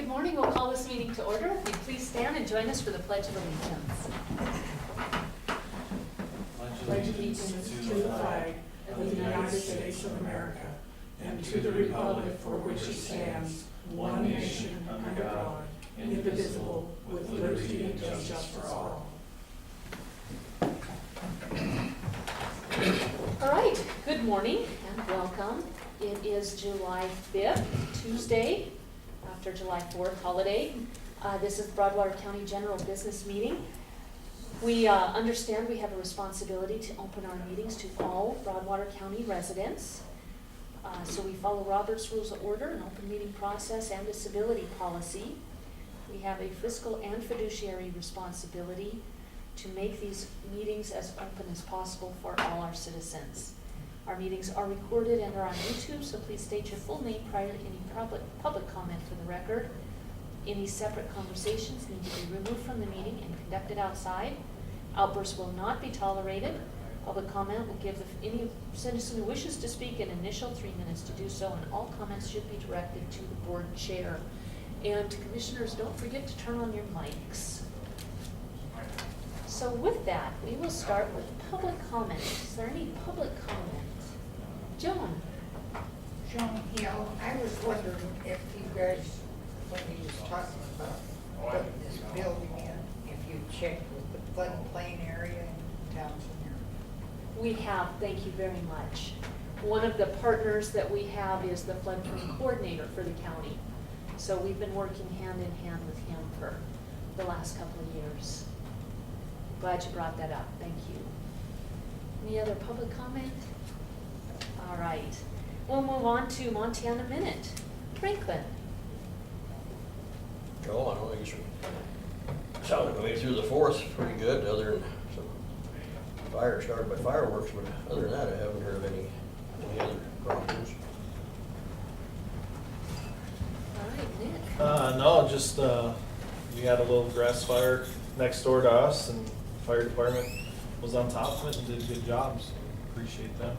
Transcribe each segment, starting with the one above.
morning. We'll call this meeting to order. If you'd please stand and join us for the Pledge of Allegiance. Pledge allegiance to the flag of the United States of America and to the republic for which it stands, one nation under God, indivisible, with liberty and justice for all. All right, good morning and welcome. It is July 5th, Tuesday, after July 4th holiday. This is the Broadwater County General Business Meeting. We understand we have a responsibility to open our meetings to all Broadwater County residents. So we follow Robert's Rules of Order, an open meeting process, and a civility policy. We have a fiscal and fiduciary responsibility to make these meetings as open as possible for all our citizens. Our meetings are recorded and are on YouTube, so please state your full name prior to any public comment for the record. Any separate conversations need to be removed from the meeting and conducted outside. Outbursts will not be tolerated. Public comment will give any citizen who wishes to speak an initial 3 minutes to do so, and all comments should be directed to the board chair. And commissioners, don't forget to turn on your mics. So with that, we will start with public comment. Is there any public comment? Joan? Joan Hill, I was wondering if you guys, when you was talking about putting this building in, if you checked with the floodplain area in Townsend here. We have, thank you very much. One of the partners that we have is the floodplain coordinator for the county. So we've been working hand in hand with him for the last couple of years. Glad you brought that up, thank you. Any other public comment? All right, we'll move on to Montana Minute. Franklin. Joe, I don't think it's sounded to me through the fourth pretty good, other than some fire started by fireworks, but other than that, I haven't heard of any other problems. All right, Nick. No, just, we had a little grass fire next door to us, and the fire department was on top of it and did a good job, so appreciate them.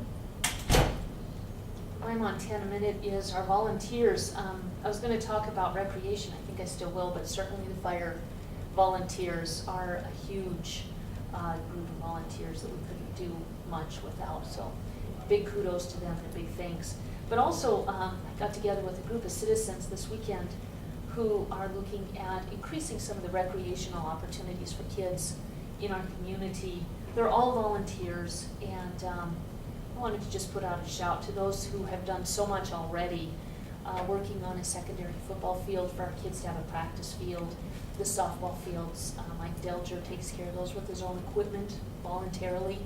My Montana Minute is our volunteers. I was going to talk about recreation, I think I still will, but certainly the fire volunteers are a huge group of volunteers that we couldn't do much without. So big kudos to them and a big thanks. But also, I got together with a group of citizens this weekend who are looking at increasing some of the recreational opportunities for kids in our community. They're all volunteers, and I wanted to just put out a shout to those who have done so much already, working on a secondary football field for our kids to have a practice field, the softball fields. Mike Delger takes care of those with his own equipment voluntarily.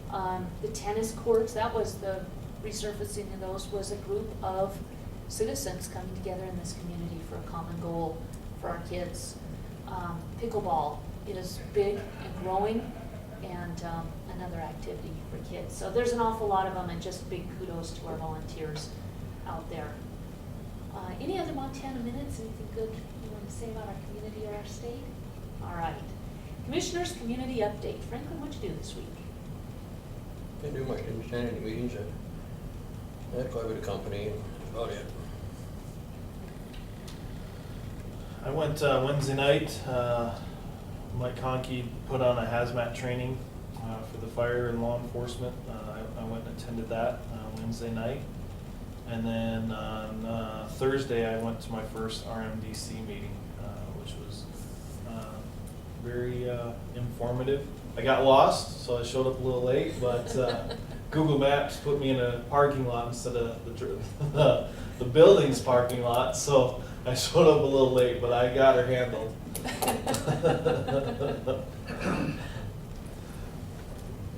The tennis courts, that was the resurfacing of those, was a group of citizens coming together in this community for a common goal for our kids. Pickleball is big and growing, and another activity for kids. So there's an awful lot of them, and just big kudos to our volunteers out there. Any other Montana Minutes? Anything good you want to say about our community or our state? All right. Commissioners, community update. Franklin, what'd you do this week? Didn't do much, didn't attend any meetings, I had quite a bit of company, and that's about it. I went Wednesday night, Mike Conkey put on a hazmat training for the fire and law enforcement. I went and attended that Wednesday night. And then on Thursday, I went to my first RMDC meeting, which was very informative. I got lost, so I showed up a little late, but Google Maps put me in a parking lot instead of the building's parking lot, so I showed up a little late, but I got her handled.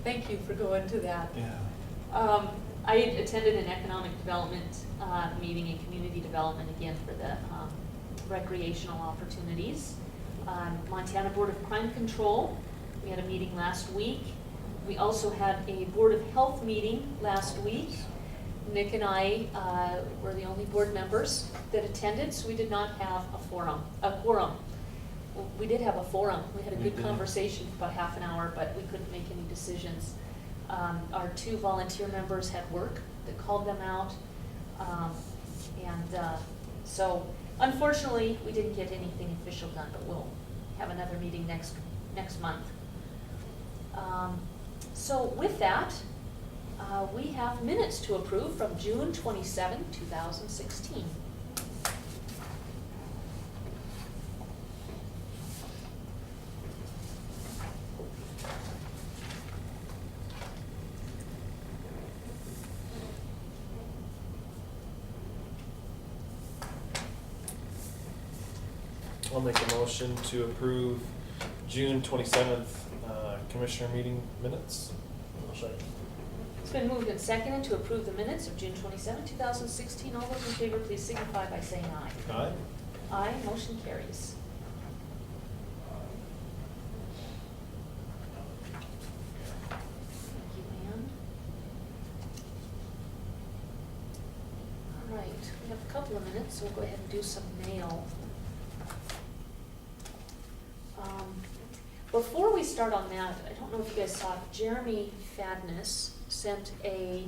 Thank you for going to that. Yeah. I attended an economic development meeting and community development again for the recreational opportunities. Montana Board of Crime Control, we had a meeting last week. We also had a Board of Health meeting last week. Nick and I were the only board members that attended, so we did not have a quorum. We did have a forum. We had a good conversation for about half an hour, but we couldn't make any decisions. Our two volunteer members had work that called them out. So Unfortunately, we didn't get anything official done, but we'll have another meeting next month. So with that, we have minutes to approve from June 27, 2016. I'll make a motion to approve June 27th Commissioner meeting minutes. I'll second. It's been moved and seconded to approve the minutes of June 27, 2016. All those in favor, please signify by saying aye. Aye. Aye, motion carries. Thank you, Ann. All right, we have a couple of minutes, so we'll go ahead and do some mail. Before we start on that, I don't know if you guys saw, Jeremy Fadness sent a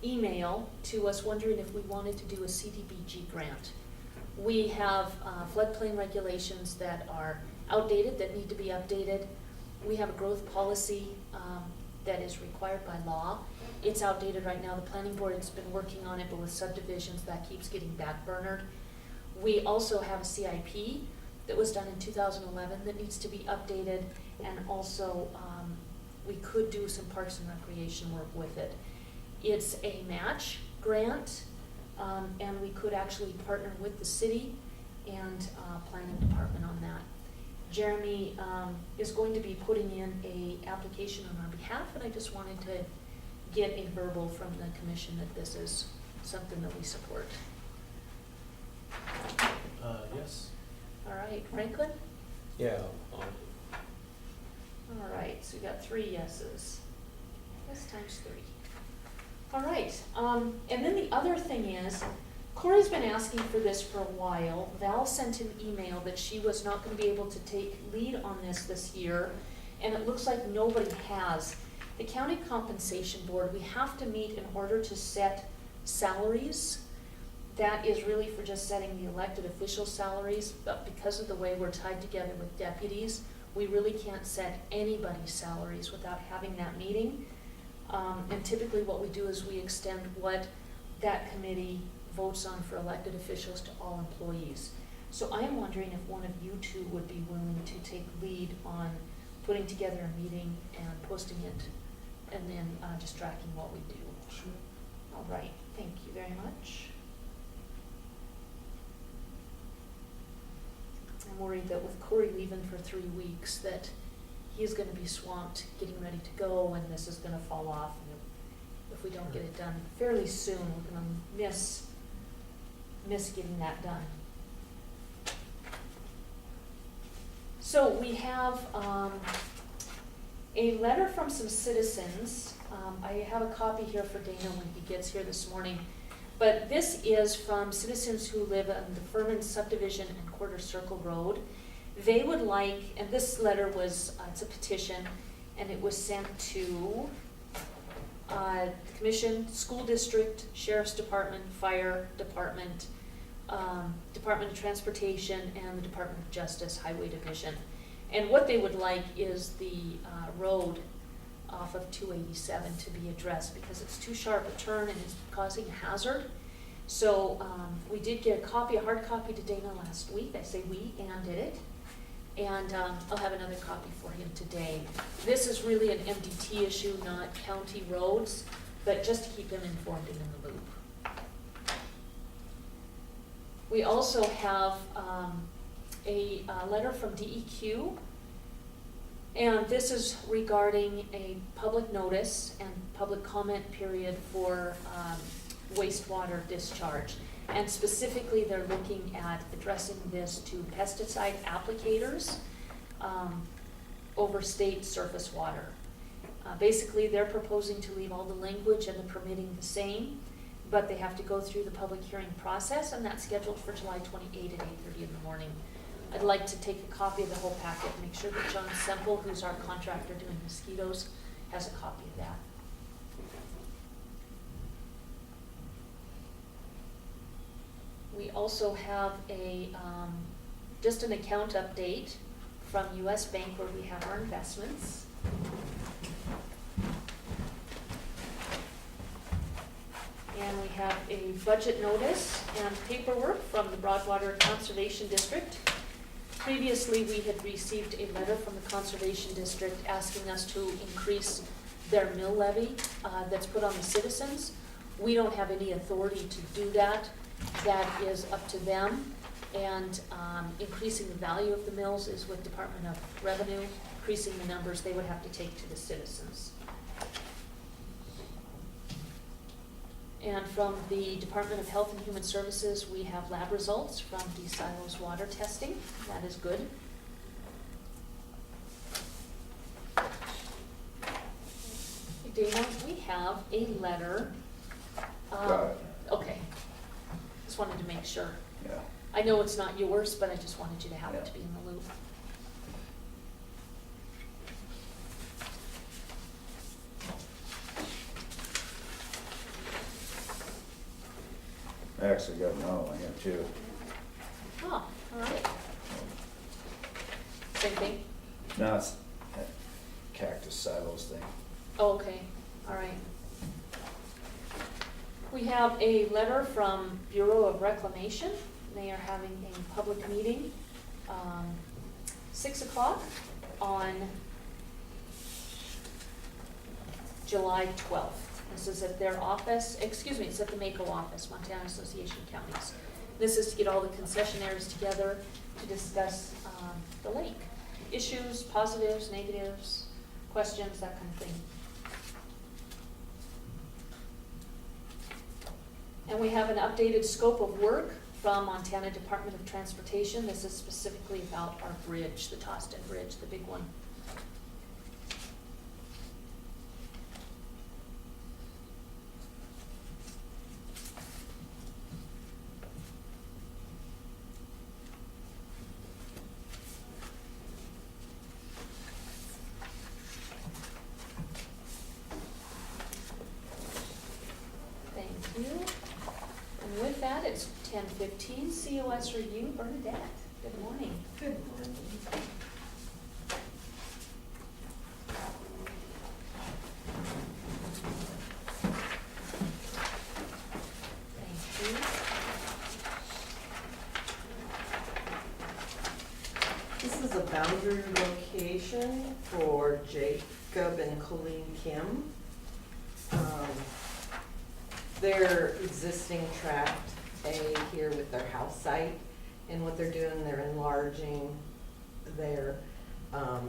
email to us wondering if we wanted to do a CDBG grant. We have floodplain regulations that are outdated, that need to be updated. We have a growth policy that is required by law. It's outdated right now. The planning board has been working on it, but with subdivisions, that keeps getting backburnered. We also have a CIP that was done in 2011 that needs to be updated, and also we could do some parks and recreation work with it. It's a match grant, and we could actually partner with the city and planning department on that. Jeremy is going to be putting in a application on our behalf, and I just wanted to get a verbal from the commission that this is something that we support. Yes. All right, Franklin? Yeah. All right, so we got 3 yeses. Yes, times 3. All right, and then the other thing is, Corey's been asking for this for a while. Val sent an email that she was not going to be able to take lead on this year, and it looks like nobody has. The county compensation board, we have to meet in order to set salaries. That is really for just setting the elected official salaries, but because of the way we're tied together with deputies, we really can't set anybody's salaries without having that meeting. And typically what we do is we extend what that committee votes on for elected officials to all employees. So I am wondering if one of you two would be willing to take lead on putting together a meeting and posting it, and then just tracking what we do. Sure. All right, thank you very much. I'm worried that with Corey leaving for 3 weeks that he's going to be swamped getting ready to go, and this is going to fall off. And if we don't get it done fairly soon, we're going to miss getting that done. So we have a letter from some citizens. I have a copy here for Dana when he gets here this morning. But this is from citizens who live on the Furman Subdivision and Quarter Circle Road. They would like, and this letter was, it's a petition, and it was sent to the Commission, School District, Sheriff's Department, Fire Department, Department of Transportation, and the Department of Justice Highway Division. And what they would like is the road off of 287 to be addressed because it's too sharp a turn and it's causing a hazard. So we did get a hard copy to Dana last week. I say we, Ann did it. And I'll have another copy for him today. This is really an MDT issue, not county roads, but just to keep him informed and in the loop. We also have a letter from DEQ. And this is regarding a public notice and public comment period for wastewater discharge. And specifically, they're looking at addressing this to pesticide applicators over state surface water. Basically, they're proposing to leave all the language and the permitting the same, but they have to go through the public hearing process, and that's scheduled for July 28 at 8:30 in the morning. I'd like to take a copy of the whole packet, make sure that John Semple, who's our contractor doing mosquitoes, has a copy of that. We We also have just an account update from US Bank where we have our investments. And we have a budget notice and paperwork from the Broadwater Conservation District. Previously, we had received a letter from the Conservation District asking us to increase their mill levy that's put on the citizens. We don't have any authority to do that. That is up to them. And increasing the value of the mills is with Department of Revenue. Increasing the numbers they would have to take to the citizens. And from the Department of Health and Human Services, we have lab results from DeSilo's water testing. That is good. Dana, we have a letter. Got it. Okay. Just wanted to make sure. Yeah. I know it's not yours, but I just wanted you to have it Yeah. to be in the loop. I actually got another one here too. Oh, all right. Same thing? No, it's that cactus silos thing. Oh, okay, all right. We have a letter from Bureau of Reclamation. They are having a public meeting, 6 o'clock on July 12th. This is at their office, excuse me, it's at the Mako office, Montana Association of Counties. This is to get all the concessionaires together to discuss the lake. Issues, positives, negatives, questions, that kind of thing. And we have an updated scope of work from Montana Department of Transportation. This is specifically about our bridge, the Toston Bridge, the big one. Thank you. And with that, it's 10:15, COS review, Bernadette, good morning. Good morning. Thank you. This is a boundary location for Jacob and Colleen Kim. They're existing tract A here with their house site, and what they're doing, they're enlarging their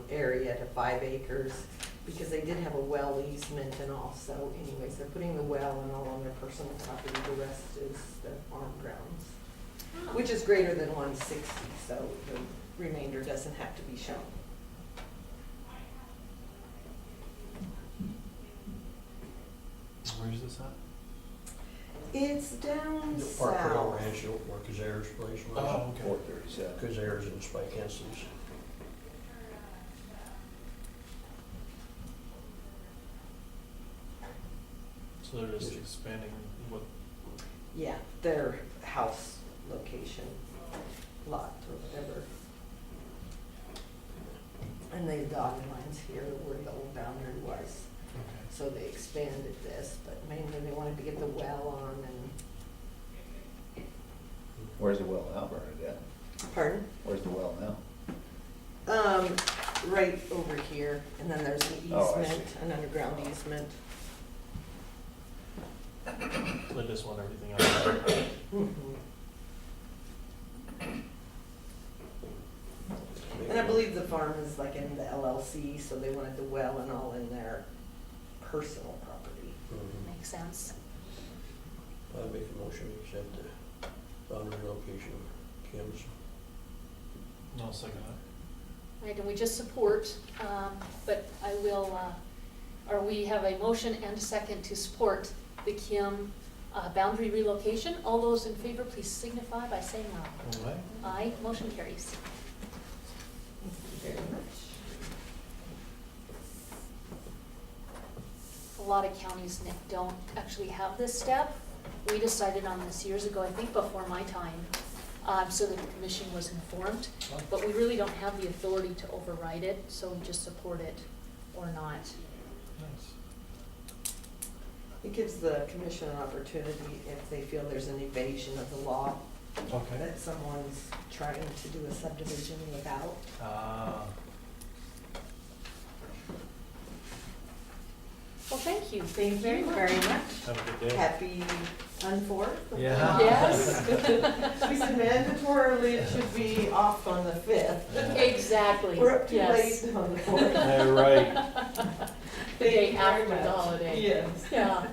area to 5 acres because they did have a well easement, and also, anyways, they're putting the well and all on their personal property. The rest is their farm grounds, which is greater than 160, so the remainder doesn't have to be shown. Where's this at? It's down The Park Trail south. Ranch, where Kazare's place was. Oh, okay. 437. Kazare's and Spike Henson's. So they're just expanding what, Yeah, their house location, lot or whatever. And they dotted lines here where the old boundary was. okay. So they expanded this, but mainly they wanted to get the well on and, Where's the well now, Bernadette? pardon? Where's the well now? Right over here, and then there's an Oh, I easement, see. an underground easement. So they just want everything out there. And I believe the farm is like in the LLC, so they wanted the well and all in their personal property. Mhm. Makes sense. I'd make a motion to accept the boundary location of Kim's. No, second that. Right, and we just support, but I will, or we have a motion and a second to support the Kim boundary relocation. All those in favor, please signify by saying aye. All right. Aye, motion carries. Thank you very much. A lot of counties, Nick, don't actually have this step, We decided on this years ago, I think before my time, so that the commission was informed. But we really don't have the authority to override it, so we just support it or not. Nice. It gives the commission an opportunity if they feel there's an evasion of the law, Okay. that someone's trying to do a subdivision without. Well, thank you. Thank very you much. very much. Have a good day. Happy unfourth. Yeah. Yes. We said mandatorily it should be off on the 5th. Exactly. We're up too Yes. late on the 4th. Yeah, right. The day Thank you very after the much. holiday. Yes. Yeah.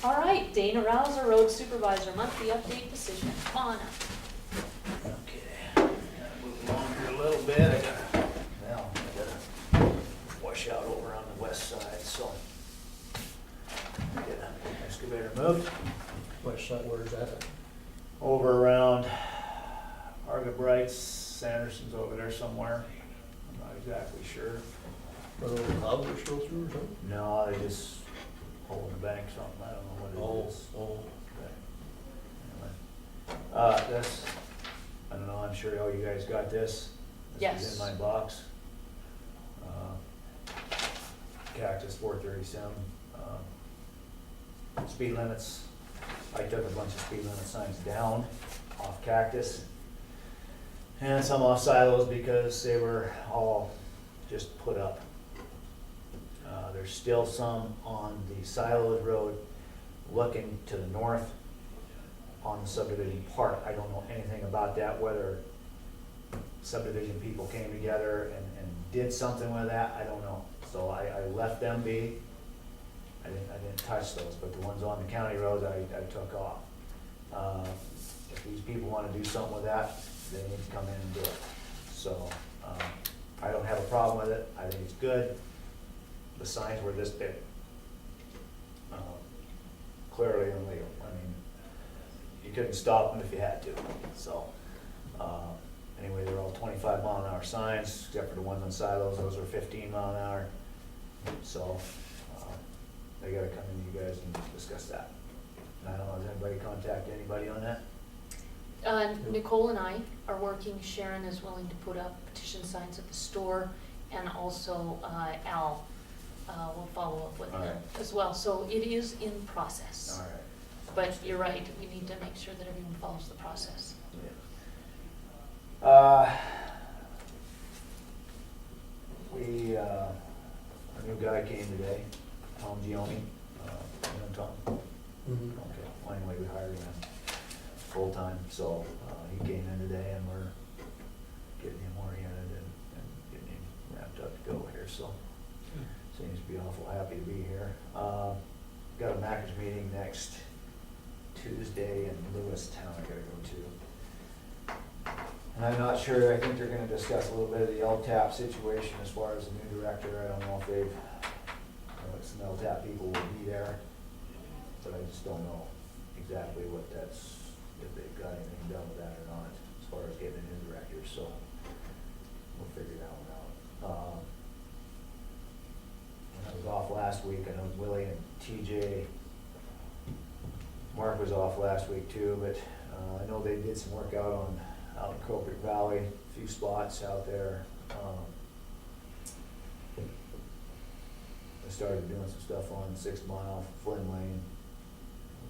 All right, Dana Rouser, Road Supervisor, monthly update decision. Come on up. Okay, gotta move along here a little bit. I gotta wash out over on the west side, so. Get an excavator moved. West side, where's that at? Over around Arga Brights, Sanderson's over there somewhere. I'm not exactly sure. Where those clouds are still through or something? No, they just holding the bank something, I don't know what it is. Oh, Anyway, this, I don't know, I'm sure all you guys got this. This Yes. is in my box. Cactus 437, speed limits. I took a bunch of speed limit signs down off Cactus and some off Silos because they were all just put up. There's still some on the Silos Road looking to the north on the subdivision part. I don't know anything about that, whether subdivision people came together and did something with that, I don't know. So I left them be. I didn't touch those, but the ones on the county roads, I took off. If these people wanna do something with that, they need to come in and do it. So, I don't have a problem with it, I think it's good. The signs were this big. Clearly illegal, I mean, you couldn't stop them if you had to, so. Anyway, they're all 25-mile-an-hour signs, except for the ones on Silos, those are 15 mile an hour. So, they gotta come in to you guys and discuss that. And I don't know, has anybody contacted anybody on that? Nicole and I are working. Sharon is willing to put up petition signs at the store, and also Al will follow up with All him right. as well. So it is in process. All right. But you're right, we need to make sure that everyone follows the process. A new guy came today, Tom Gioni, you know Tom? Mhm. Okay, well, anyway, we hired him full-time, so, he came in today and we're getting him oriented and getting him ramped up to go here, so. Seems to be awful happy to be here. Got a Mackers meeting next Tuesday in Lewistown I gotta go to. And I'm not sure, I think they're gonna discuss a little bit of the LTAP situation as far as the new director. I don't know if they've, some LTAP people will be there, but I just don't know exactly what that's, if they've got anything done with that or not, as far as getting a new director, so we'll figure that one out. When I was off last week, I know Willie and TJ, Mark was off last week too, but I know they did some work out in Copic Valley, a few spots out there. They started doing some stuff on 6 Mile, Flynn Lane.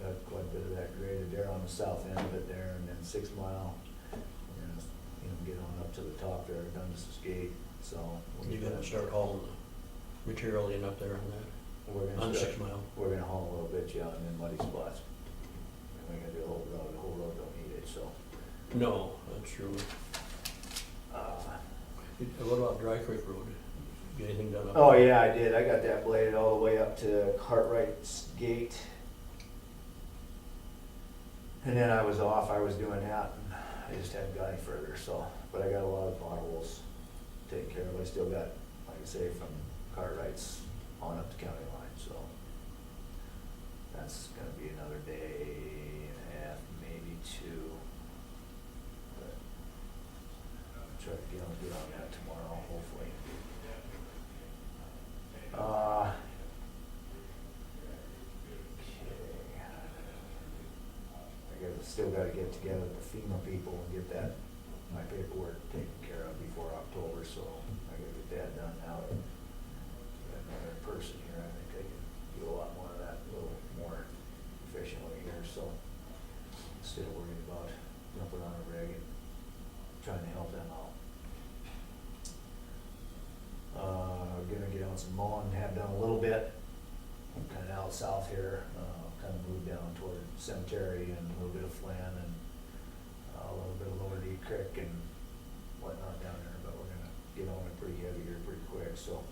Got quite a bit of that graded there on the south end of it there, and then 6 Mile. We're gonna, get on up to the top there, Dundas Gate, so. You gotta start hauling the material in up there on that, We're gonna on start- 6 Mile. We're gonna haul a little bit, yeah, and then muddy spots. We ain't gonna do the whole road don't need it, so. No, that's true. What about Dry Creek Road? Get anything done up there? Oh, yeah, I did, I got that bladed all the way up to Cartwright's Gate. And then I was off, I was doing that, and I just hadn't got any further, so, but I got a lot of potholes taken care of. I still got, like I say, from Cartwright's on up to county line, so. That's gonna be another day and a half, maybe 2. But I'll try to get on that tomorrow, hopefully. Okay. still gotta get together with the FEMA people and get that, my paperwork taken care of before October, so I gotta get that done now. Got another person here, I think I can do a lot more of that, a little more efficiently here, so instead of worrying about jumping on a rig and trying to help them out. Gonna get on some mowing, have done a little bit, kinda out south here, kinda moved down toward Cemetery and a little bit of Flynn and a little bit of Lower Deep Creek and whatnot down there, but we're gonna get on it pretty heavy here pretty quick, so.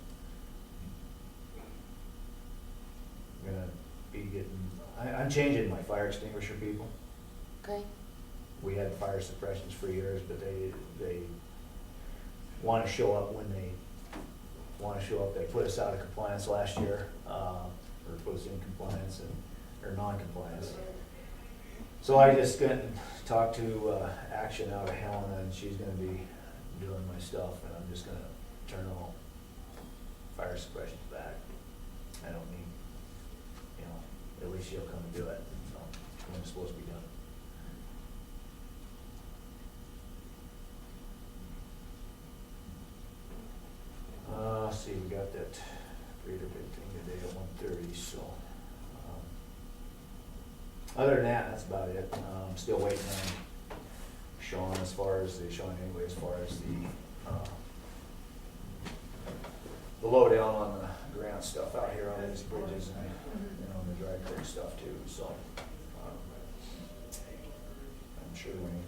I'm gonna be getting, I'm changing my fire extinguisher people. Okay, We had fire suppressions for years, but they wanna show up when they wanna show up. They put us out of compliance last year, or put us in compliance or non-compliance. So I just gonna talk to Action out of Helena, and she's gonna be doing my stuff, and I'm just gonna turn all fire suppressions back. I don't need, at least she'll come and do it, so when it's supposed to be done. Let's see, we got that greater big thing today at 1:30, so. Other than that, that's about it. Still waiting on Sean as far as the lowdown on the grant stuff out here on these bridges and the dry creek stuff too, so. I'm sure when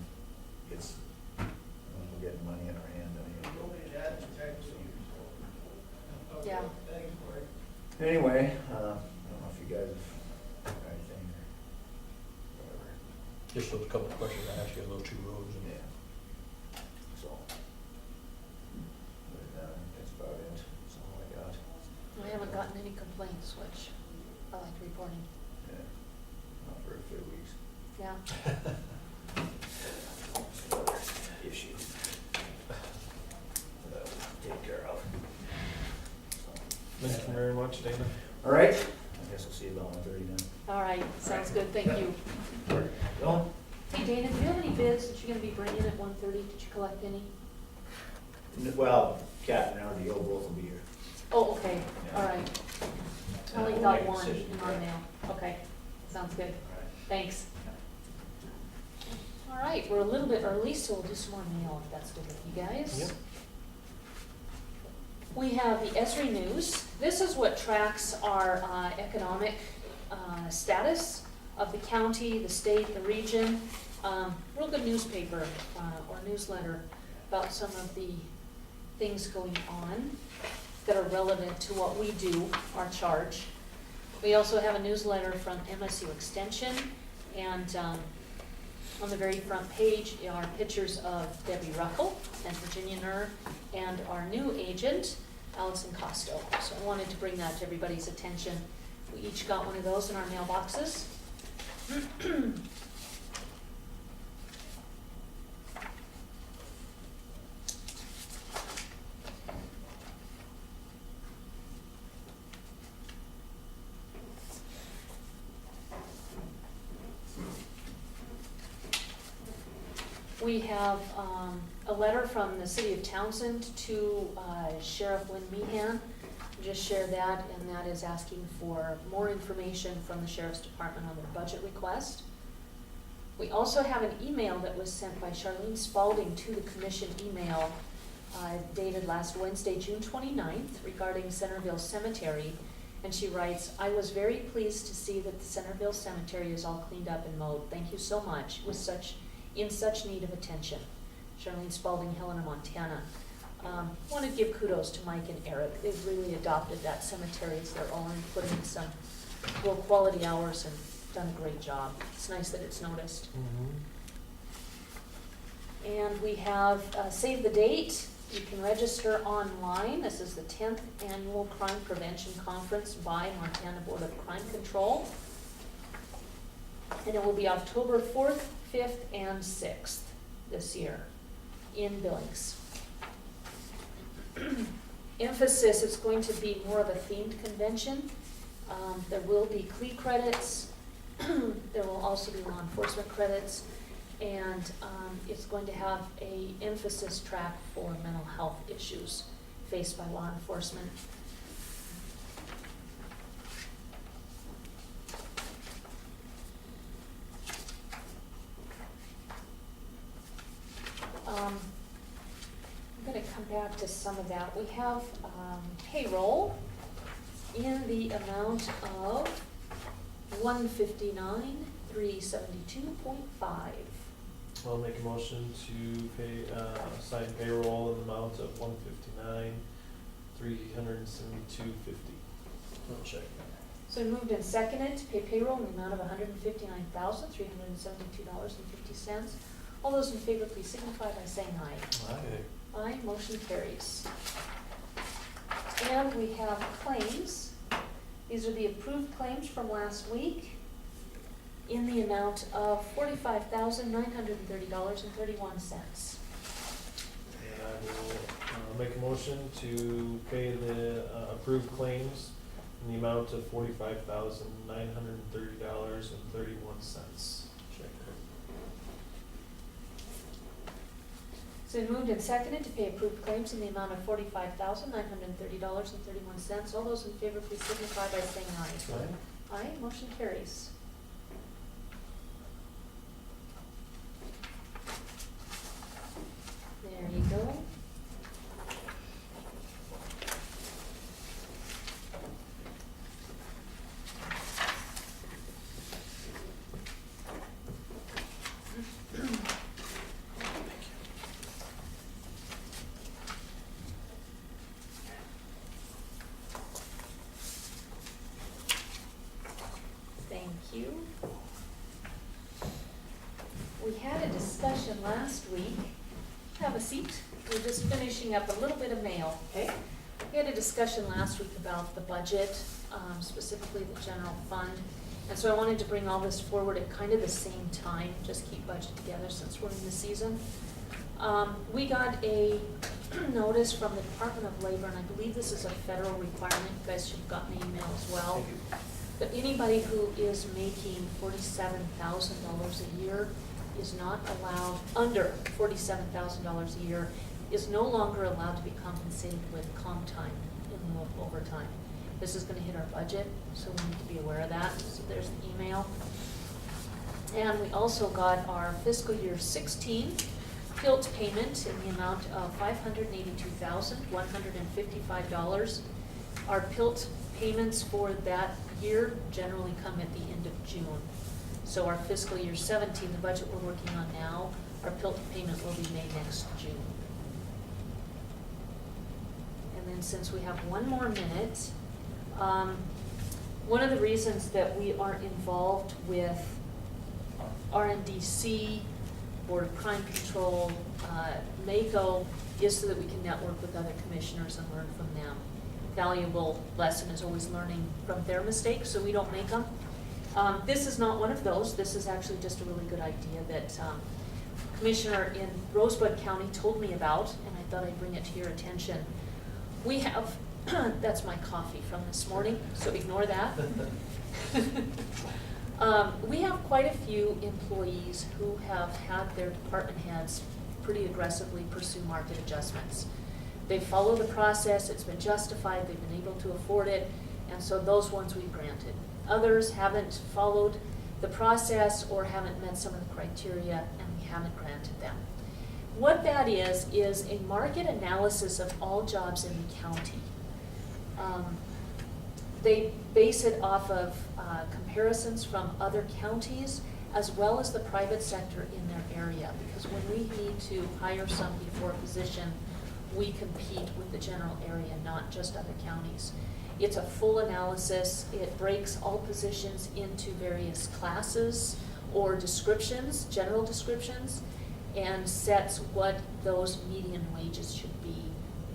we're getting money in our hand, yeah. Anyway, I don't know if you guys have anything or whatever. Just those couple of questions I asked you on those two roads. And Yeah. So. But, that's about it. That's all I got. I haven't gotten any complaints, which I like reporting. Yeah. Not for a few weeks. Yeah. Issues. That we'll take care of. Thank you very much, Dana. All right. I guess we'll see you about 1:30 then. All right, sounds good, thank you. Well, Hey Dana, do you have any bids that you're gonna be bringing at 1:30? Did you collect any? Cat and RDO both will be here. Oh, okay, Yeah. all right. I only We'll got make a one decision. in my mail. Okay, sounds good. All right. Thanks. All right, we're a little bit early, so we'll do some more mail if that's good with you guys. Yep. We have the Esri News. This is what tracks our economic status of the county, the state, the region. Real good newspaper or newsletter about some of the things going on that are relevant to what we do, our charge. We also have a newsletter from MSU Extension, and on the very front page are pictures of Debbie Ruckel and Virginia Nur and our new agent, Allison Costo. So I wanted to bring that to everybody's attention. We each got one of those in our mailboxes. We have a letter from the city of Townsend to Sheriff Lynn Meehan. Just share that, and that is asking for more information from the Sheriff's Department on their budget request. We also have an email that was sent by Charlene Spalding to the commission email dated last Wednesday, June 29th, regarding Centerville Cemetery. And she writes, "I was very pleased to see that the Centerville Cemetery is all cleaned up and mowed. Thank you so much. It was in such need of attention." Charlene Spalding, Helena, Montana. Want to give kudos to Mike and Eric. They've really adopted that cemetery as their own, put in some real quality hours and done a great job. It's nice that it's noticed. And we have save the date. You can register online. This is the 10th Annual Crime Prevention Conference by Montana Board of Crime Control. And it will be October 4th, 5th, and 6th this year in Billings. Emphasis is going to be more of a themed convention. There will be CLE credits. There will also be law enforcement credits, and it's going to have a emphasis track for mental health issues faced by law enforcement. I'm gonna come back to some of that. We have payroll in the amount of $159,372.5. I'll make a motion to pay, sign payroll in the amount of $159,372.50. I'll check. So moved and seconded to pay payroll in the amount of $159,372.50. All those in favor, please signify by saying aye. Aye. Aye, motion carries. And we have claims. These are the approved claims from last week in the amount of $45,930.31. And I will make a motion to pay the approved claims in the amount of $45,930.31. Check. It's been moved and seconded to pay approved claims in the amount of $45,930.31. All those in favor, please signify by saying aye. Aye. Aye, motion carries. There you go. Thank you. We had a discussion last week. Have a seat. We're just finishing up a little bit of mail, okay? We had a discussion last week about the budget, specifically the general fund. And so I wanted to bring all this forward at kind of the same time, just keep budget together since we're in the season. We got a notice from the Department of Labor, and I believe this is a federal requirement. You guys should have gotten an email as well. But anybody who is making $47,000 a year is not allowed, under $47,000 a year, is no longer allowed to be compensated with comp time in lieu of overtime. This is gonna hit our budget, so we need to be aware of that. So there's the email. And we also got our fiscal year 16 PILT payment in the amount of $582,155. Our PILT payments for that year generally come at the end of June. So our fiscal year 17, the budget we're working on now, our PILT payment will be made next June. And then since we have one more minute, one of the reasons that we aren't involved with RNDC, Board of Crime Control, MACO, is so that we can network with other commissioners and learn from them. Valuable lesson is always learning from their mistakes, so we don't make them. This is not one of those. This is actually just a really good idea that Commissioner in Rosebud County told me about, and I thought I'd bring it to your attention. We have, that's my coffee from this morning, so ignore that. We have quite a few employees who have had their department heads pretty aggressively pursue market adjustments. They follow the process, it's been justified, they've been able to afford it, and so those ones we've granted. Others haven't followed the process or haven't met some of the criteria, and we haven't granted them. What that is a market analysis of all jobs in the county. They base it off of comparisons from other counties as well as the private sector in their area, because when we need to hire somebody for a position, we compete with the general area, not just other counties. It's a full analysis. It breaks all positions into various classes or descriptions, general descriptions, and sets what those median wages should be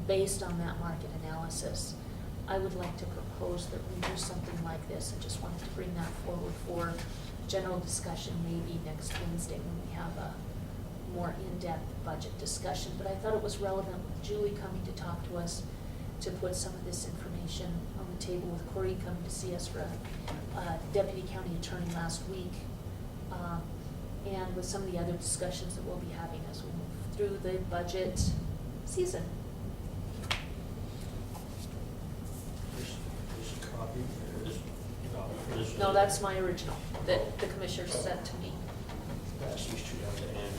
based on that market analysis. I would like to propose that we do something like this. I just wanted to bring that forward for general discussion maybe next Wednesday when we have a more in-depth budget discussion. But I thought it was relevant with Julie coming to talk to us to put some of this information on the table with Corey coming to see us for a deputy county attorney last week. And with some of the other discussions that we'll be having as we move through the budget season. There's a copy, there's. No, that's my original that the commissioner sent to me. Pass these two down to Ann,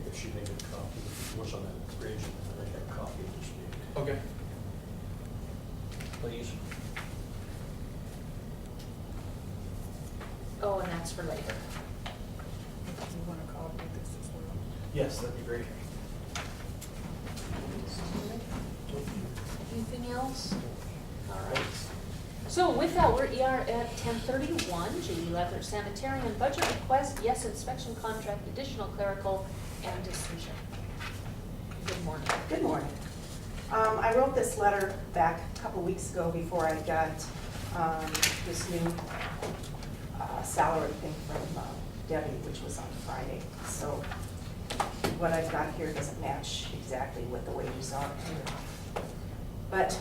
if she made a copy, what's on that bridge, and then a copy of this big. Okay. Please. Oh, and that's for later. You want to copy this as well? Yes, that'd be great. Anything else? All right. So with that, we are at 10:31, J.D. Leffler Sanitarian Budget Request, yes, inspection contract, additional clerical, and decision. Good morning. Good morning. I wrote this letter back a couple weeks ago before I got this new salary thing from Debbie, which was on Friday. So what I've got here doesn't match exactly what the wages are here. But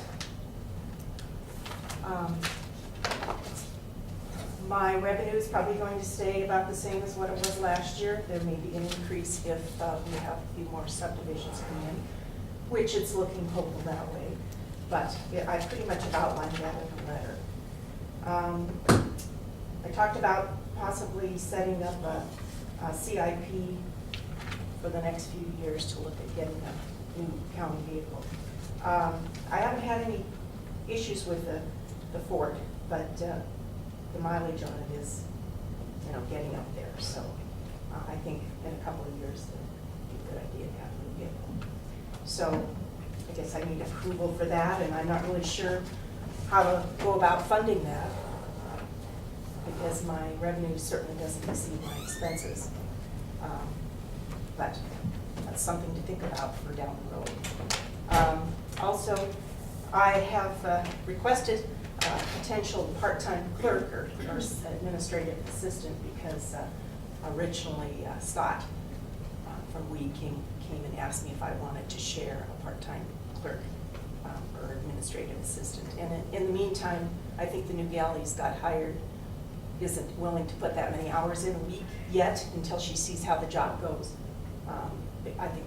my revenue is probably going to stay about the same as what it was last year. There may be an increase if we have a few more subdivisions come in, which it's looking hopeful that way. But I pretty much outlined that in the letter. I talked about possibly setting up a CIP for the next few years to look at getting a new county vehicle. I haven't had any issues with the Ford, but the mileage on it is, getting up there. So I think in a couple of years, it would be a good idea to have a new vehicle. So I guess I need approval for that, and I'm not really sure how to go about funding that because my revenue certainly doesn't exceed my expenses. But that's something to think about for down the road. Also, I have requested a potential part-time clerk or administrative assistant because originally Scott from Weed came and asked me if I wanted to share a part-time clerk or administrative assistant. And in the meantime, I think the new gal he's got hired isn't willing to put that many hours in a week yet until she sees how the job goes. I think,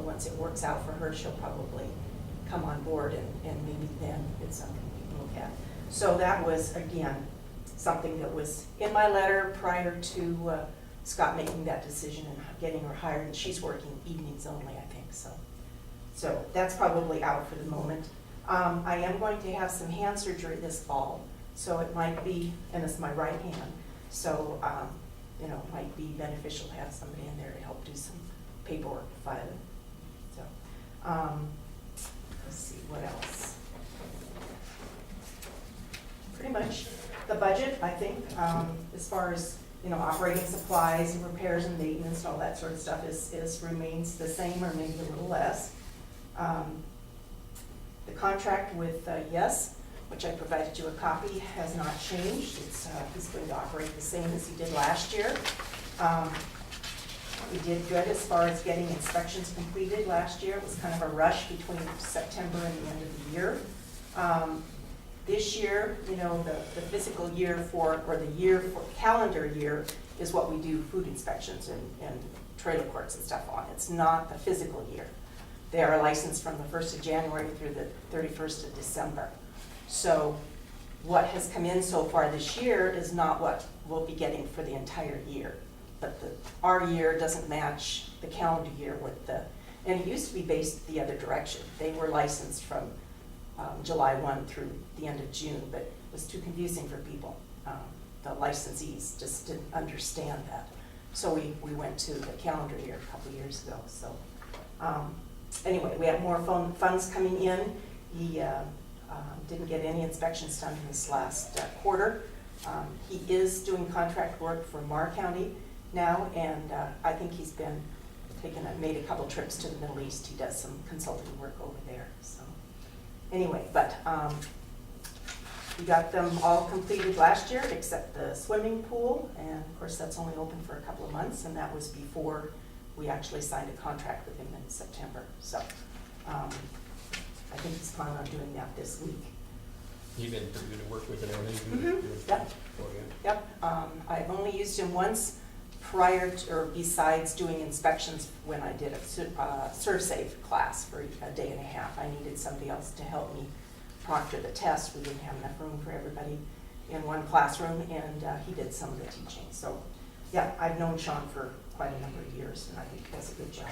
once it works out for her, she'll probably come on board and maybe then it's something we can look at. So that was, again, something that was in my letter prior to Scott making that decision and getting her hired. And she's working evenings only, I think, so that's probably out for the moment. I am going to have some hand surgery this fall, so it might be, and it's my right hand, so it might be beneficial to have somebody in there to help do some paperwork, filing. So let's see, what else? Pretty much the budget, I think, as far as operating supplies and repairs and maintenance and all that sort of stuff remains the same or maybe a little less. The contract with Yes, which I provided you a copy, has not changed. He's going to operate the same as he did last year. We did good as far as getting inspections completed last year. It was kind of a rush between September and the end of the year. This year, the fiscal year calendar year is what we do food inspections and trailer courts and stuff on. It's not the physical year. They are licensed from the 1st of January through the 31st of December. So what has come in so far this year is not what we'll be getting for the entire year. But our year doesn't match the calendar year and it used to be based the other direction. They were licensed from July 1 through the end of June, but it was too confusing for people. The licensees just didn't understand that. So we went to the calendar year a couple years ago. So anyway, we have more funds coming in. He didn't get any inspections done in this last quarter. He is doing contract work for Marr County now, and I think he's been made a couple trips to the Middle East. He does some consulting work over there. So anyway, but we got them all completed last year except the swimming pool, and of course that's only open for a couple of months, and that was before we actually signed a contract with him in September. So I think he's plan on doing that this week. You've been pretty good to work with and everything. Mhm, yep. Oh, yeah. Yep, I've only used him once prior to, or besides doing inspections when I did a ServSafe class for a day and a half. I needed somebody else to help me proctor the test. We didn't have enough room for everybody in one classroom, and he did some of the teaching. So, yeah, I've known Sean for quite a number of years, and I think he does a good job.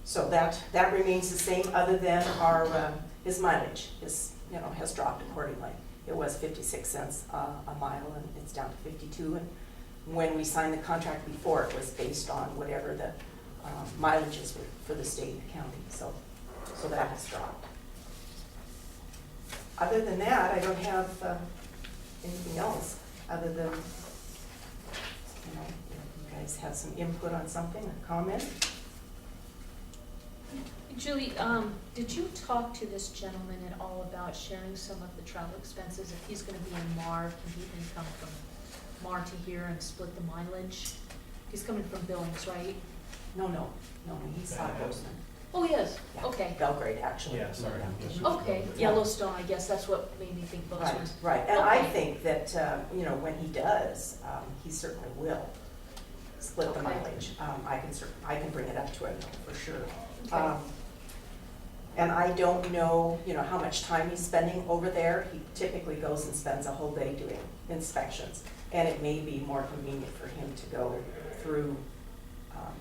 So that remains the same, other than our, his mileage has dropped accordingly. It was 56 cents a mile, and it's down to 52. And when we signed the contract before, it was based on whatever the mileages were for the state and county. So that has dropped. Other than that, I don't have anything else, other than, if you guys have some input on something, a comment. Julie, did you talk to this gentleman at all about sharing some of the travel expenses? If he's gonna be in Mar, can he then come from Mar to here and split the mileage? He's coming from Billings, right? No, he's South Bozeman. Oh, he is, Yeah, okay. Belgrade, actually. Yeah, sorry. Okay, Yellowstone, I guess that's what made me think Bozeman. Right, and I Okay. think that, when he does, he certainly will split the Okay. mileage. I can bring it up to him for sure. Okay. And I don't know, how much time he's spending over there. He typically goes and spends a whole day doing inspections. And it may be more convenient for him to go through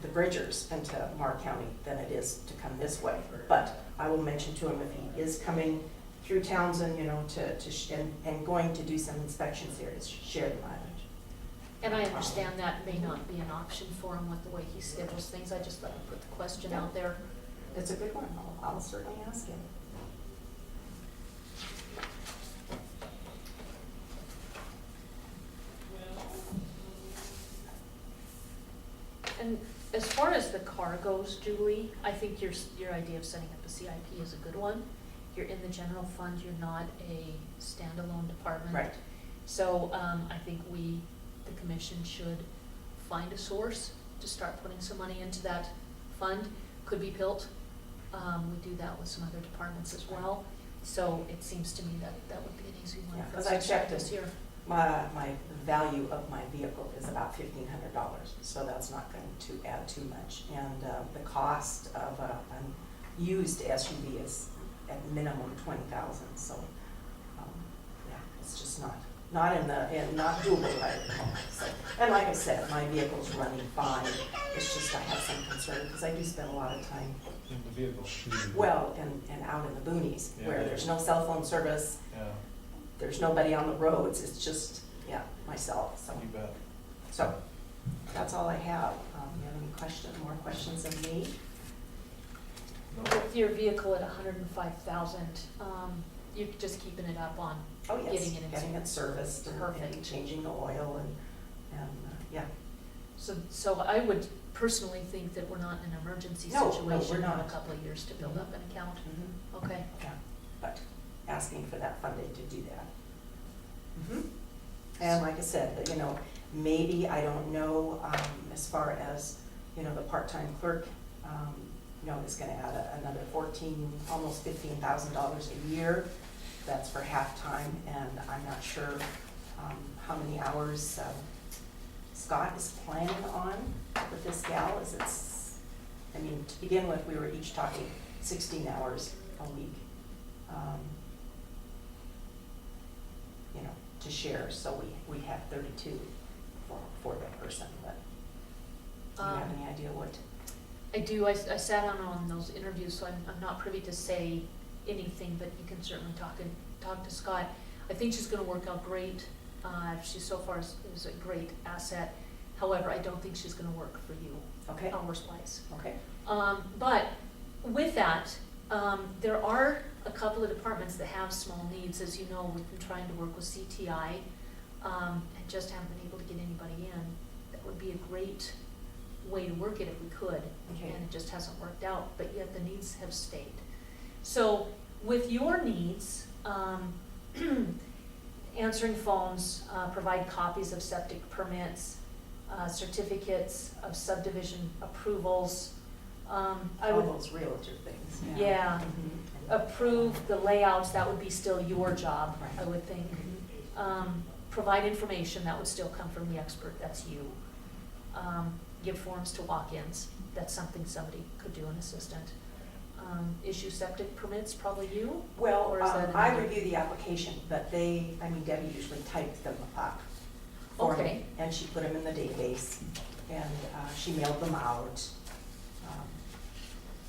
the Bridgers into Mar County than it is to come this way. But I will mention to him if he is coming through Townsend, and going to do some inspections here, to share the mileage. And I understand that may not be an option for him with the way he schedules things. I just thought I'd put the question Yeah. out there. It's a good one. I'll certainly ask him. And as far as the car goes, Julie, I think your idea of setting up a CIP is a good one. You're in the general fund, you're not a standalone department. Right. So I think we, the commission, should find a source to start putting some money into that fund. Could be PILT. We do that with some other departments as well. So it seems to me that would be an easy one Yeah, for us 'cause I to start checked this it. year. My value of my vehicle is about $1,500, so that's not going to add too much. And the cost of an used SUV is at minimum $20,000. So yeah, it's just not not doable right at the moment. So, and like I said, my vehicle's running fine. It's just I have some concern because I do spend a lot of time In the vehicle. well and out in the boonies where Yeah. there's no cell phone service. Yeah, There's nobody on the roads, it's just, myself, so. you bet. So, that's all I have. You have any more questions of me? No? With your vehicle at 105,000, you're just keeping it up on Oh, yes, getting it getting it serviced and Perfect. changing the oil and yeah. So I would personally think that we're not in an emergency No, situation. we're We have not. a couple of years to build up an account. Mhm. Okay. Yeah, but asking for that funding to do that. And like I said, maybe, I don't know, as far as, the part-time clerk, is gonna add another almost $15,000 a year. That's for half-time, and I'm not sure, how many hours, Scott is planning on with this gal, to begin with, we were each talking 16 hours a week. To share, so we have 32 for that person, but do you have any idea what? I do, I sat on those interviews, so I'm not privy to say anything, but you can certainly talk to Scott. I think she's gonna work out great. She so far is a great asset. However, I don't think she's gonna work for you, Okay, hours-wise. okay, But with that, there are a couple of departments that have small needs. As you know, we've been trying to work with CTI, and just haven't been able to get anybody in. That would be a great way to work it if we could, Okay. and it just hasn't worked out, but yet the needs have stayed. So with your needs, answering phones, provide copies of septic permits, certificates of subdivision approvals. I all would, those realtor things. Yeah. Mhm. approve the layouts, that would be still your job, I Right. would think. Provide information, that would still come from the expert, that's you. Give forms to walk-ins, that's something somebody could do, an assistant. Issue septic permits, probably you? Well, Or is that I another- review the application, but Debbie usually typed them up for Okay. me. And she put them in the database, and she mailed them out.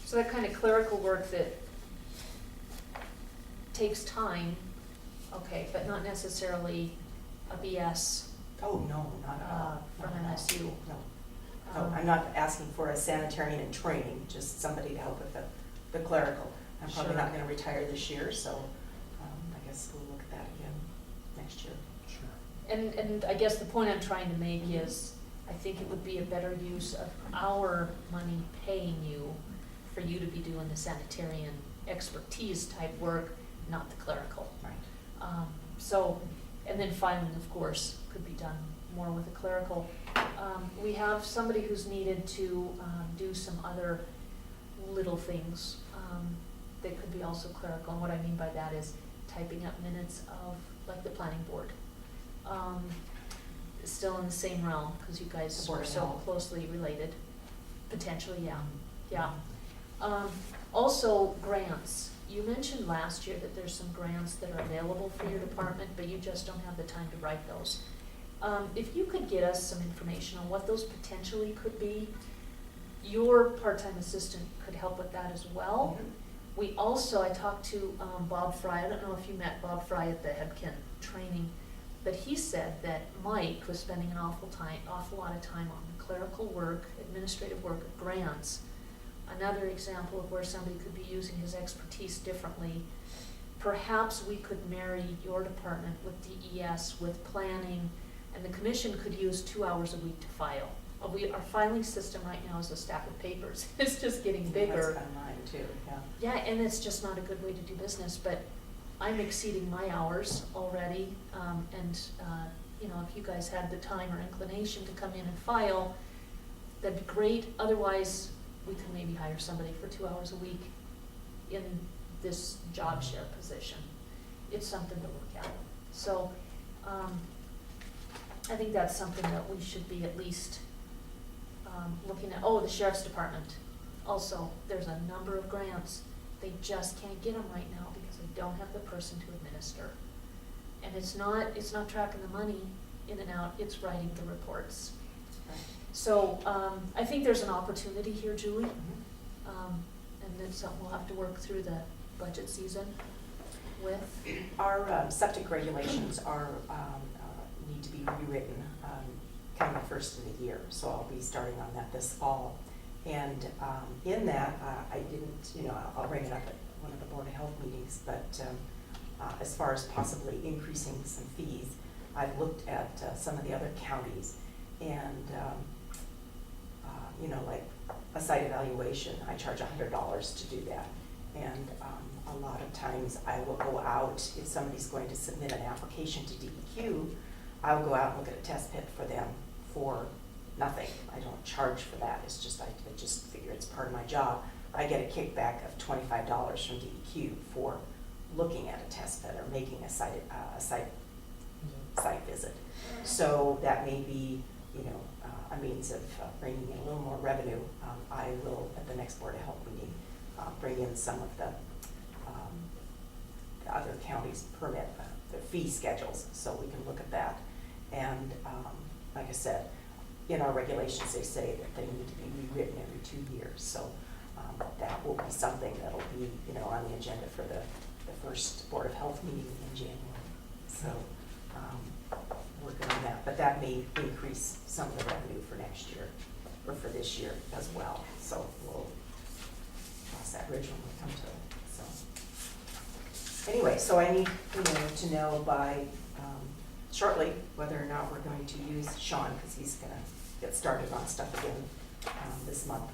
So that kind of clerical work that takes time, okay, but not necessarily a BS Oh, no, not at all. from Not at all. MSU. No. No, I'm not asking for a sanitarian in training, just somebody to help with the clerical. I'm probably Sure. not gonna retire this year, so I guess we'll look at that again next year. Sure. And I guess the point I'm trying to make is, I think it would be a better use of our money paying you for you to be doing the sanitarian expertise type work, not the clerical. Right. So, and then filing, of course, could be done more with the clerical. We have somebody who's needed to do some other little things that could be also clerical. And what I mean by that is typing up minutes of, like, the planning board. Still in the same realm, because you guys The Board are of so Health. closely related. Potentially, yeah, yeah. Also, grants. You mentioned last year that there's some grants that are available for your department, but you just don't have the time to write those. If you could get us some information on what those potentially could be, your part-time assistant could help with that as well. We also, I talked to Bob Fry, I don't know if you met Bob Fry at the Hebken training, but he said that Mike was spending an awful lot of time on clerical work, administrative work, grants. Another example of where somebody could be using his expertise differently. Perhaps we could marry your department with DES, with planning, and the commission could use 2 hours a week to file. Our filing system right now is a stack of papers. It's just getting bigger. That's kind of mine too, yeah. Yeah, and it's just not a good way to do business, but I'm exceeding my hours already. You know, if you guys had the time or inclination to come in and file, that'd be great. Otherwise, we could maybe hire somebody for 2 hours a week in this job share position. It's something to look at. So, I think that's something that we should be at least looking at. Oh, the sheriff's department. Also, there's a number of grants. They just can't get them right now because they don't have the person to administer. And it's not tracking the money in and out, it's writing the reports. So, I think there's an opportunity here, Julie. And it's something we'll have to work through the budget season with. Our septic regulations need to be rewritten kind of the first of the year, so I'll be starting on that this fall. And in that, I didn't, I'll bring it up at one of the Board of Health meetings, but as far as possibly increasing some fees, I've looked at some of the other counties, and like a site evaluation, I charge $100 to do that. And a lot of times I will go out, if somebody's going to submit an application to DEQ, I will go out and look at a test pit for them for nothing. I don't charge for that. It's just, I just figure it's part of my job. I get a kickback of $25 from DEQ for looking at a test pit or making a site visit. So that may be, a means of bringing in a little more revenue. I will, at the next Board of Health meeting, bring in some of the other counties' permit, their fee schedules, so we can look at that. And like I said, in our regulations, they say that they need to be rewritten every 2 years. So that will be something that'll be, on the agenda for the first Board of Health meeting in January. So working on that, but that may increase some of the revenue for next year, or for this year as well. So we'll cross that bridge when we come to it, so. Anyway, so I need, to know by shortly whether or not we're going to use Sean, because he's gonna get started on stuff again this month.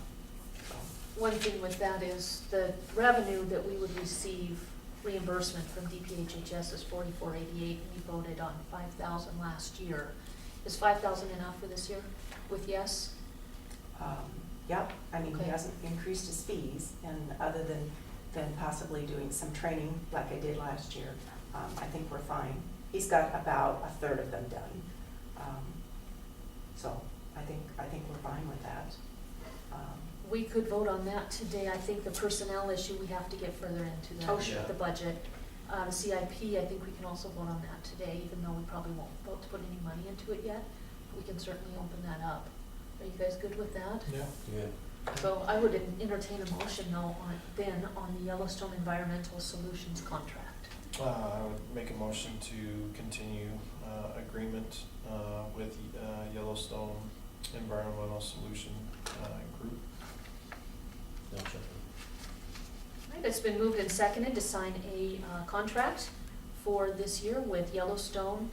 So, One thing with that is the revenue that we would receive reimbursement from DPHHS is $44.88, and we voted on $5,000 last year. Is $5,000 enough for this year with yes? Yep, I mean, he Okay. hasn't increased his fees, and other than than possibly doing some training like I did last year. I think we're fine. He's got about a third of them done. So I think we're fine with that. We could vote on that today. I think the personnel issue, we have to get further into Oh, sure. the budget. CIP, I think we can also vote on that today, even though we probably won't vote to put any money into it yet. We can certainly open that up. Are you guys good with that? Yeah. Yeah. So I would entertain a motion though on the Yellowstone Environmental Solutions contract. I would make a motion to continue agreement with Yellowstone Environmental Solution Group. No, second. All right, it's been moved and seconded to sign a contract for this year with Yellowstone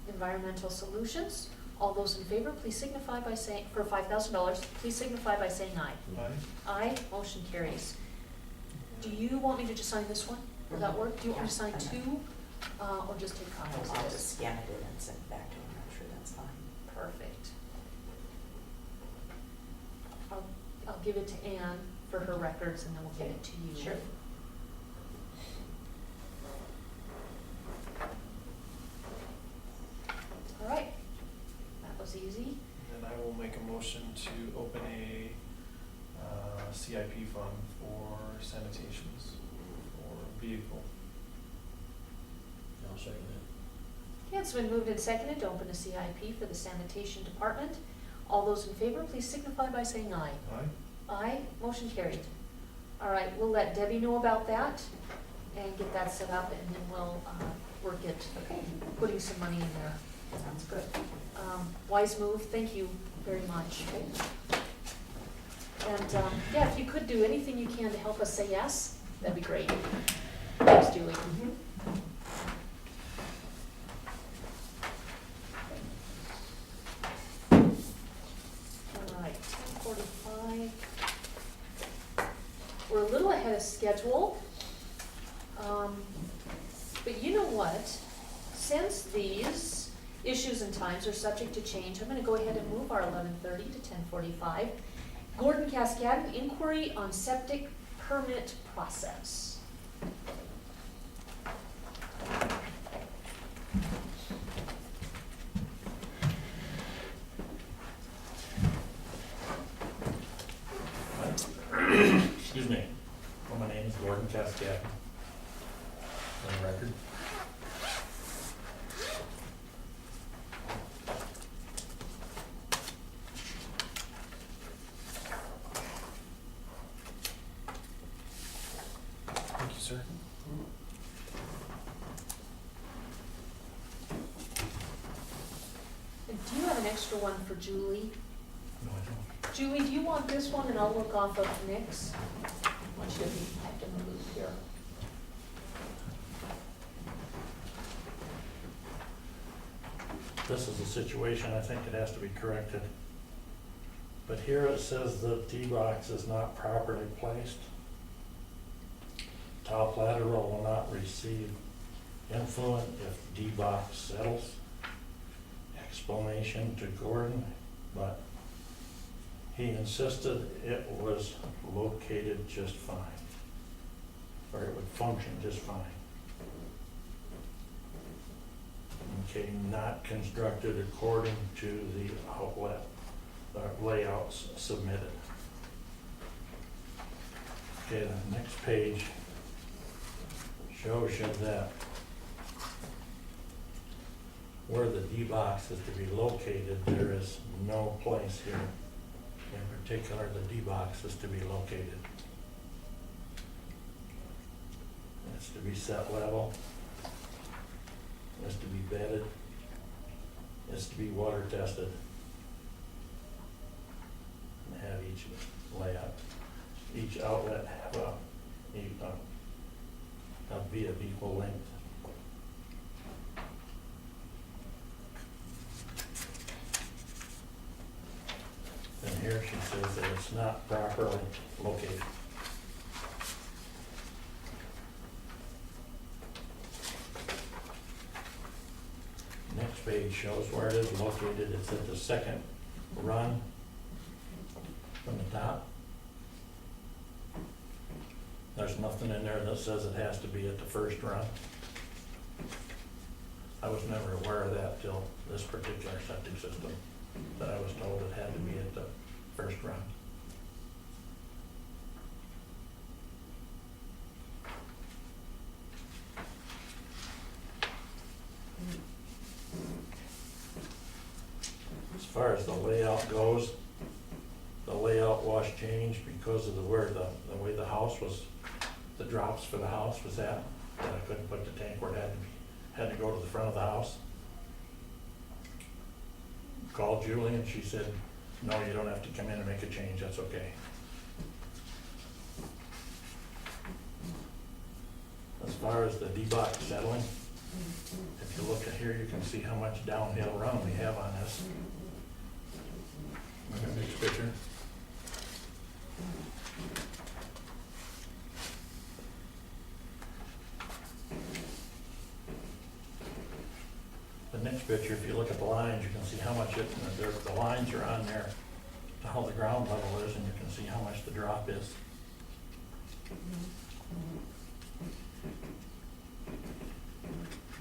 Environmental Solutions. All those in favor, please signify by saying, for $5,000, please signify by saying aye. Aye. Aye, motion carries. Do you want me to just sign this one? Will that work? Do you want me to sign two, or just take copies I'll of just this? scan it in and send it back to him. I'm sure that's fine. Perfect. I'll give it to Ann for her records, and then we'll give it to you. Sure. All right, that was easy. And then I will make a motion to open a CIP fund for sanitations for vehicle. I'll second that. Okay, it's been moved and seconded to open a CIP for the sanitation department. All those in favor, please signify by saying aye. Aye. Aye, motion carried. All right, we'll let Debbie know about that and get that set up, and then we'll work at putting some money in there. Sounds good. Wise move, thank you very much. And, yeah, if you could do anything you can to help us say yes, that'd be great. Thanks, Julie. All right, 10:45. We're a little ahead of schedule. But you know what? Since these issues and times are subject to change, I'm gonna go ahead and move our 11:30 to 10:45. Gordon Cascadden, inquiry on septic permit process. Excuse me. Well, my name is Gordon Cascade. On the record. Thank you, sir. And do you have an extra one for Julie? No, I don't. Julie, do you want this one, and I'll look off of Nick's? I want you to be active in the loop here. This is a situation, I think it has to be corrected. But here it says the D-box is not properly placed. Top lateral will not receive influent if D-box settles. Explanation to Gordon, but he insisted it was located just fine, or it would function just fine. Okay, not constructed according to the outlet layouts submitted. Okay, the next page shows you that where the D-box is to be located, there is no place here. In particular, the D-box is to be located. It's to be set level. It's to be bedded. It's to be water tested. And have each layout, each outlet have be of equal length. And here she says that it's not properly located. Next page shows where it is located. It's at the second run from the top. There's nothing in there that says it has to be at the first run. I was never aware of that till this particular septic system, that I was told it had to be at the first run. As far as the layout goes, the layout was changed because of the way the house was, the drops for the house was at, that I couldn't put the tank where it had to go to the front of the house. Called Julie and she said, no, you don't have to come in and make a change, that's okay. As far as the D-box settling, if you look at here, you can see how much downhill run we have on this. Look at the next picture. The next picture, if you look at the lines, you can see how much the lines are on there, to how the ground level is, and you can see how much the drop is.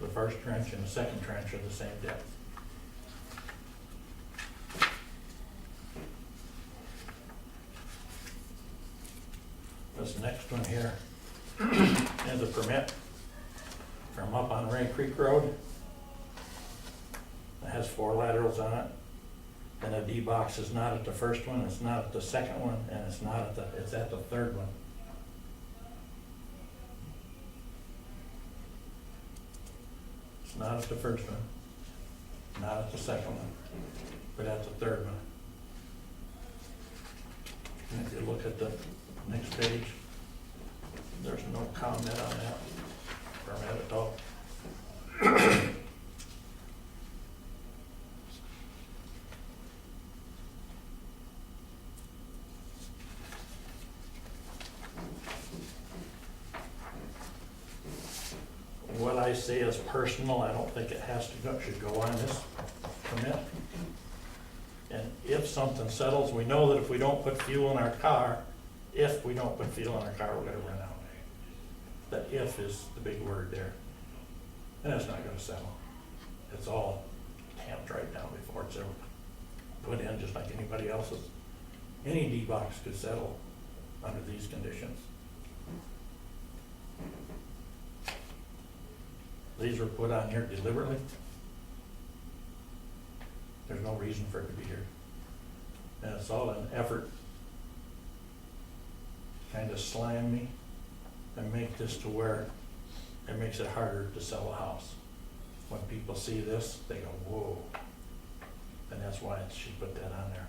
The first trench and the second trench are the same depth. This next one here is a permit from up on Ray Creek Road. It has 4 laterals on it. And the D-box is not at the first one, it's not at the second one, and it's at the third one. It's not at the first one, not at the second one, but at the third one. And if you look at the next page, there's no comment on that permit at all. What I say is personal, I don't think it should go on this permit. And if something settles, we know that if we don't put fuel in our car, we're gonna run out. That if is the big word there. And it's not gonna settle. It's all tamped right down before it's ever put in, just like anybody else's. Any D-box could settle under these conditions. These were put on here deliberately. There's no reason for it to be here. And it's all an effort to kind of slam me and make this to where it makes it harder to sell a house. When people see this, they go, whoa. And that's why she put that on there.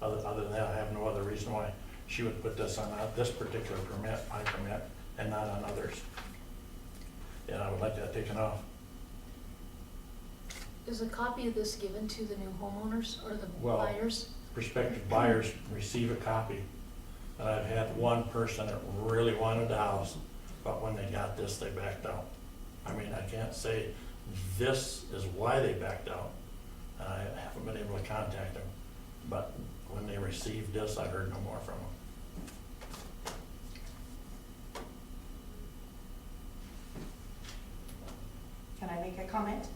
Other than that, I have no other reason why she would put this on this particular permit, my permit, and not on others. And I would like that taken off. Is a copy of this given to the new homeowners or the Well, buyers? Prospective buyers receive a copy. And I've had one person that really wanted the house, but when they got this, they backed out. I mean, I can't say this is why they backed out. And I haven't been able to contact them. But when they received this, I heard no more from them. Can I make a comment?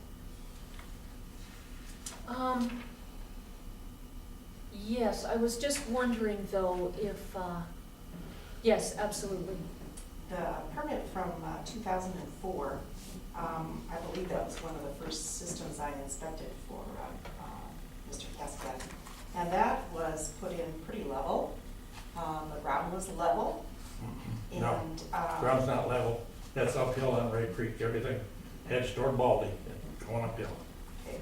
Yes, I was just wondering though if, yes, absolutely. The permit from 2004, I believe that was one of the first systems I inspected for Mr. Cascade. And that was put in pretty level. The ground was level. No, And ground's not level. That's uphill on Ray Creek, everything. Hedge toward Baldy, going uphill. okay,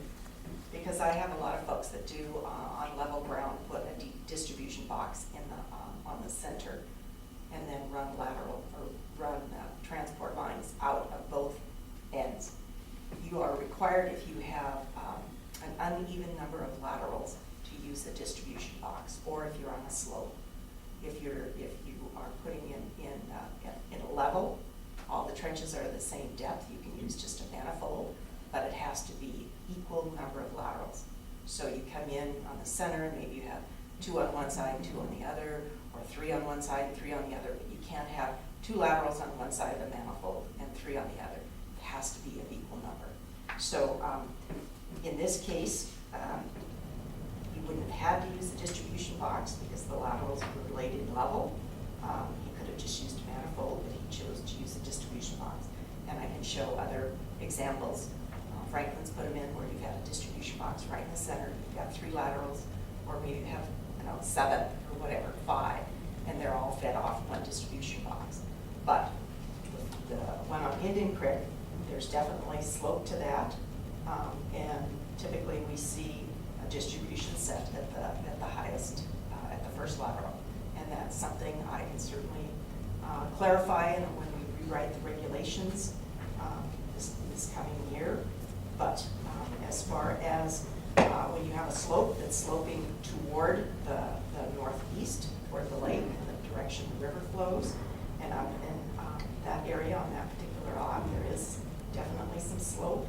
because I have a lot of folks that do on level ground put a distribution box in the on the center, and then run lateral or run transport lines out of both ends. You are required, if you have an uneven number of laterals, to use a distribution box, or if you're on a slope. If you are putting in a level, all the trenches are the same depth, you can use just a manifold, but it has to be equal number of laterals. So you come in on the center, and maybe you have 2 on one side and 2 on the other, or 3 on one side and 3 on the other, but you can't have 2 laterals on one side of the manifold and 3 on the other. It has to be an equal number. So in this case, he wouldn't have had to use the distribution box because the laterals were laid in level. He could have just used a manifold, but he chose to use the distribution box. And I can show other examples. Franklin's put them in where you've had a distribution box right in the center. You've got 3 laterals, or maybe you have 7 or whatever, 5, and they're all fed off one distribution box. But the one on Indian Creek, there's definitely slope to that, and typically we see a distribution set at the highest, at the first lateral, and that's something I can certainly clarify in when we rewrite the regulations this coming year. But as far as when you have a slope that's sloping toward the northeast, toward the lake, in the direction the river flows, and in that area on that particular lot, there is definitely some slope.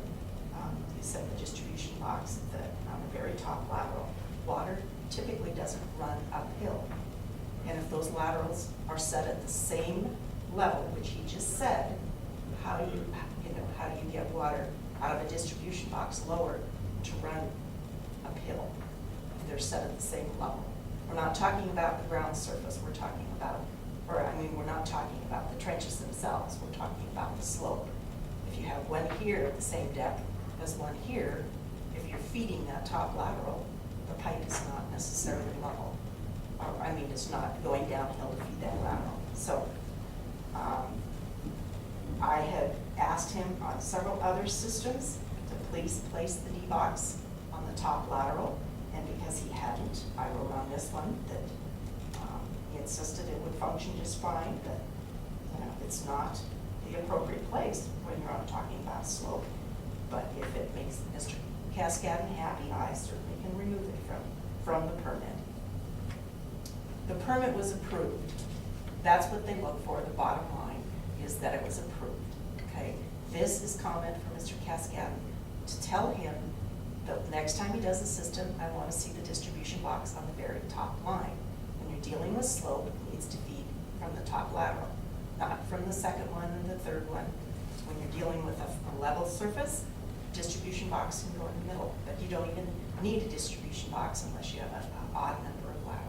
You set the distribution box on the very top lateral. Water typically doesn't run uphill. And if those laterals are set at the same level, which he just said, how do you get water out of a distribution box lower to run uphill? They're set at the same level. We're not talking about the ground surface. We're talking about, we're not talking about the trenches themselves. We're talking about the slope. If you have one here at the same depth as one here, if you're feeding that top lateral, the pipe is not necessarily level. It's not going downhill to feed that lateral. So I had asked him on several other systems to please place the D-box on the top lateral, and because he hadn't, I wrote on this one that he insisted it would function just fine, but it's not the appropriate place when you're talking about slope. But if it makes Mr. Cascadden happy, I certainly can remove it from the permit. The permit was approved. That's what they look for. The bottom line is that it was approved. Okay. This is comment from Mr. Cascadden to tell him that next time he does the system, I want to see the distribution box on the very top line. When you're dealing with slope, it needs to feed from the top lateral, not from the second one and the third one. When you're dealing with a level surface, distribution box can go in the middle, but you don't even need a distribution box unless you have an odd number of laterals.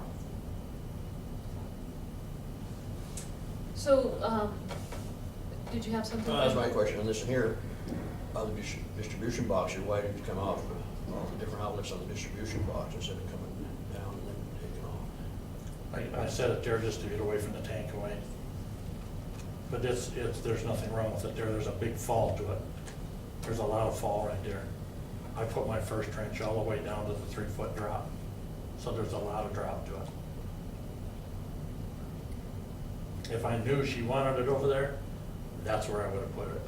So, did you have something? That's my question on this here. On the distribution box, why did you come off all the different outlets on the distribution box instead of coming down and then taking off? I set it there just to get away from the tank away. But there's nothing wrong with it there. There's a big fall to it. There's a lot of fall right there. I put my first trench all the way down to the 3-foot drop. So there's a lot of drop to it. If I knew she wanted it over there, that's where I would have put it.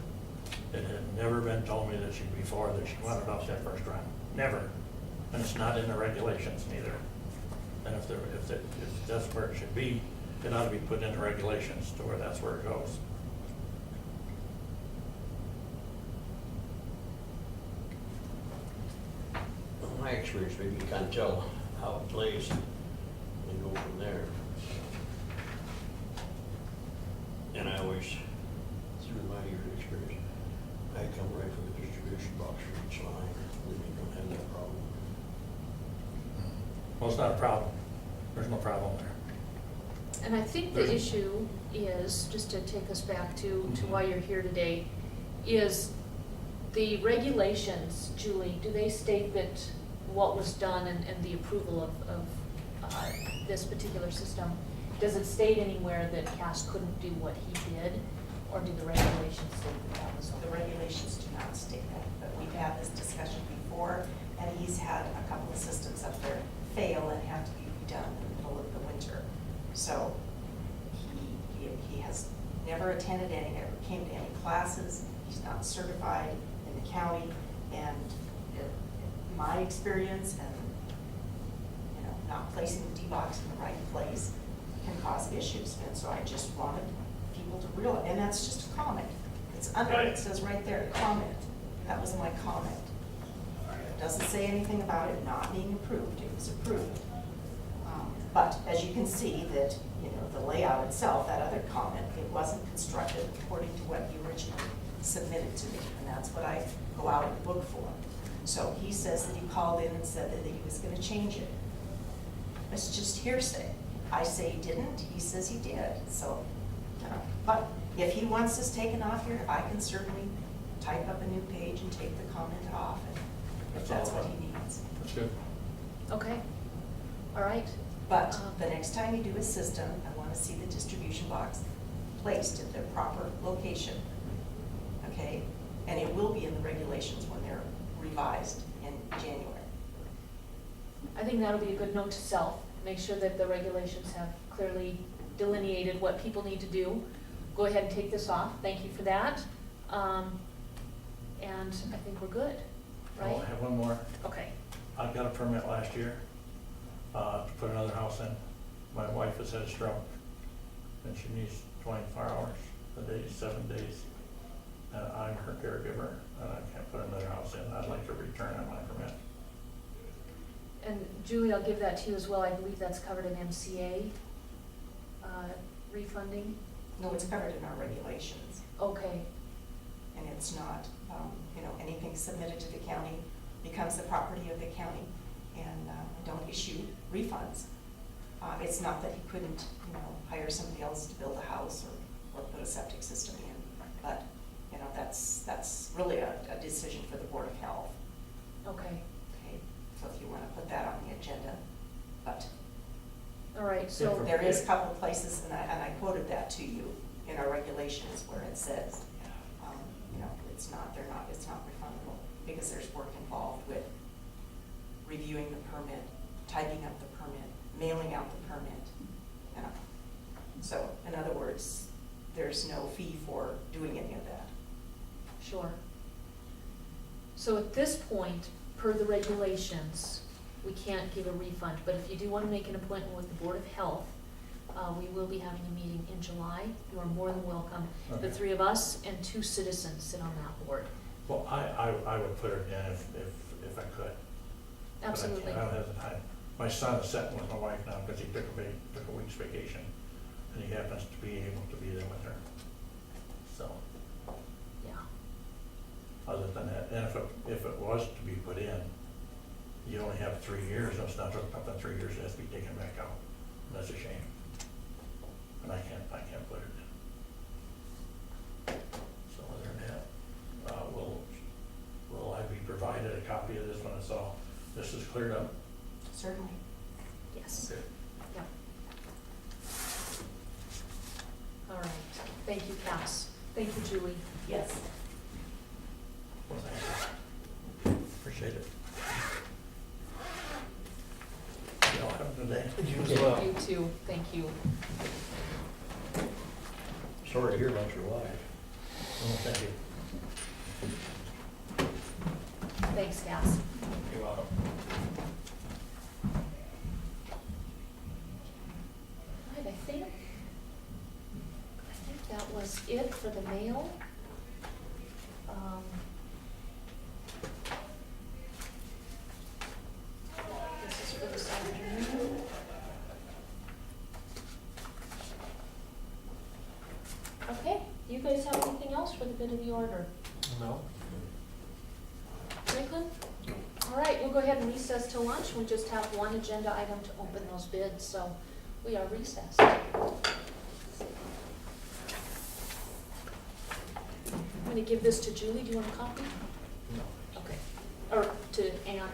It had never been told me that before that she wanted off that first run. Never. And it's not in the regulations neither. And if that's where it should be, it ought to be put in the regulations to where that's where it goes. From my experience, maybe you can kind of tell how it plays and go from there. And I always, through my years of experience, I come right from the distribution box for each line, then you don't have that problem. Well, it's not a problem. There's no problem there. And I think the issue is, just to take us back to why you're here today, is the regulations, Julie, do they state that what was done and the approval of this particular system, does it state anywhere that Cass couldn't do what he did, or do the regulations state that was The okay? regulations do not state that, but we've had this discussion before, and he's had a couple of systems up there fail and have to be redone in the middle of the winter. So he has never attended any, ever came to any classes. He's not certified in the county, and my experience and not placing the D-box in the right place can cause issues. And so I just wanted people to realize, and that's just a comment. It's under, it says right there, comment. That was my comment. It doesn't say anything about it not being approved. It was approved. But as you can see that, the layout itself, that other comment, it wasn't constructed according to what he originally submitted to me, and that's what I go out and look for. So he says that he called in and said that he was gonna change it. It's just hearsay. I say he didn't, he says he did, so, but if he wants this taken off here, I can certainly type up a new page and take the comment off, if That's that's all what right. he needs. That's good. Okay, all right. But the next time you do a system, I want to see the distribution box placed at the proper location, okay? And it will be in the regulations when they're revised in January. I think that'll be a good note to self. Make sure that the regulations have clearly delineated what people need to do. Go ahead and take this off. Thank you for that. And I think we're good, I right? have one more. Okay. I got a permit last year, to put another house in. My wife has had a stroke, and she needs 24 hours a day, 7 days. And I'm her caregiver, and I can't put another house in. I'd like to return on my permit. And Julie, I'll give that to you as well. I believe that's covered in MCA refunding. No, it's covered in our regulations, Okay, and it's not, anything submitted to the county becomes the property of the county, and don't issue refunds. It's not that he couldn't, hire somebody else to build a house or put a septic system in, but, that's really a decision for the Board of Health. okay. Okay, so if you want to put that on the agenda, but All right, so, there is a couple of places, and I quoted that to you in our regulations where it says, it's not refundable, because there's work involved with reviewing the permit, typing up the permit, mailing out the permit, So, in other words, there's no fee for doing any of that. sure. So at this point, per the regulations, we can't give a refund, but if you do want to make an appointment with the Board of Health, we will be having a meeting in July. You are more than welcome. The Okay. 3 of us and 2 citizens sit on that board. Well, I would put it in if I could. But Absolutely. I don't have the time. My son is sitting with my wife now because he took a week's vacation, and he happens to be able to be there with her. So, Yeah. other than that, and if it was to be put in, you only have 3 years, so it's not hooked up in 3 years, it has to be taken back out. And that's a shame. And I can't put it in. So other than that, will I be provided a copy of this when it's all, this is cleared up? Certainly. Yes. Okay. Yep. All right. Thank you, Cass. Thank you, Julie. Yes. Well, thank you. Appreciate it. Y'all have a good day. You as well. You too. Thank you. Sorry to hear about your wife. Oh, thank you. Thanks, Cass. You're welcome. Right, I think that was it for the mail. This is for this afternoon. Okay, you guys have anything else for the good of the order? No? Franklin? All right, we'll go ahead and recess till lunch. We just have one agenda item to open those bids, so we are recessed. I'm going to give this to Julie. Do you want a copy? No. Okay. Or to Ann.